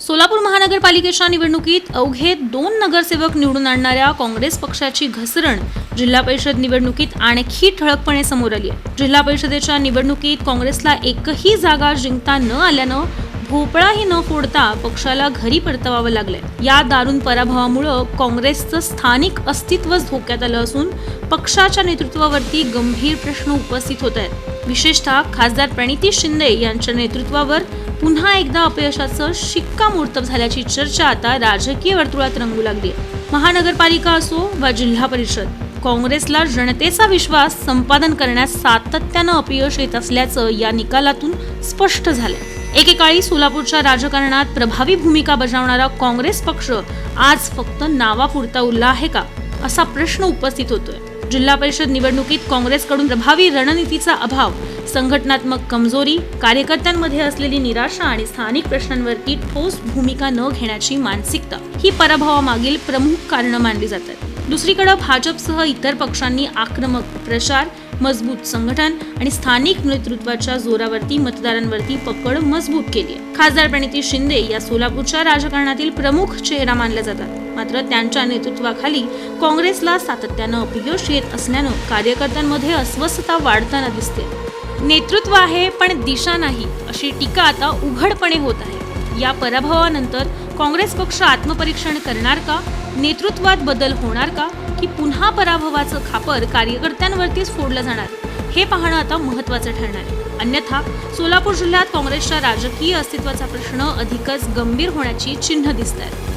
सोलापूर महानगरपालिकेच्या निवडणुकीत अवघे 2 नगरसेवक निवडून आणणाऱ्या काँग्रेस पक्षाची घसरण जिल्हा परिषद निवडणुकीत आणखी ठळकपणे समोर आली आहे। जिल्हा परिषदेच्या निवडणुकीत काँग्रेसला एकही जागा जिंकता न आल्यानं भोपळाही न फोडता पक्षाला घरी परतवावं लागलंय। या दारुण पराभवामुळे काँग्रेसचं स्थानिक अस्तित्वच धोक्यात आलं असून पक्षाच्या नेतृत्वावरती गंभीर प्रश्न उपस्थित होत आहेत। विशेषतः खासदार प्रणिती शिंदे यांच्या नेतृत्वावर पुन्हा एकदा अपयशाचं शिक्कामोर्तब झाल्याची चर्चा आता राजकीय वर्तुळात रंगू लागली आहे। महानगरपालिका असो वा जिल्हा परिषद, काँग्रेसला जनतेचा विश्वास संपादन करण्यास सातत्यानं अपयश येत असल्याचं या निकालातून स्पष्ट झालंय। एकेकाळी सोलापूरच्या राजकारणात प्रभावी भूमिका बजावणारा काँग्रेस पक्ष आज फक्त नावापुरता उरला आहे का, असा प्रश्न उपस्थित होतोय। जिल्हा परिषद निवडणुकीत काँग्रेसकडून प्रभावी रणनीतीचा अभाव, संघटनात्मक कमजोरी, कार्यकर्त्यांमध्ये असलेली निराशा आणि स्थानिक प्रश्नांवरती ठोस भूमिका न घेण्याची मानसिकता ही पराभवामागील प्रमुख कारणं मानली जातात। दुसरीकडे भाजपसह इतर पक्षांनी आक्रमक प्रचार, मजबूत संघटन आणि स्थानिक नेतृत्वाच्या जोरावरती मतदारांवरती पकड मजबूत केली आहे। खासदार प्रणिती शिंदे या सोलापूरच्या राजकारणातील प्रमुख चेहरा मानल्या जातात, मात्र त्यांच्या नेतृत्वाखाली काँग्रेसला सातत्यानं अपयश येत असल्यानं कार्यकर्त्यांमध्ये अस्वस्थता वाढताना दिसते। नेतृत्व आहे पण दिशा नाही, अशी टीका आता उघडपणे होत आहे। या पराभवानंतर काँग्रेस पक्ष आत्मपरीक्षण करणार का, नेतृत्वात बदल होणार का, की पुन्हा पराभवाचं खापर कार्यकर्त्यांवरतीच फोडलं जाणार, हे पाहणं आता महत्त्वाचं ठरणार आहे। अन्यथा सोलापूर जिल्ह्यात काँग्रेसच्या राजकीय अस्तित्वाचा प्रश्न अधिकच गंभीर होण्याची चिन्ह दिसत आहेत।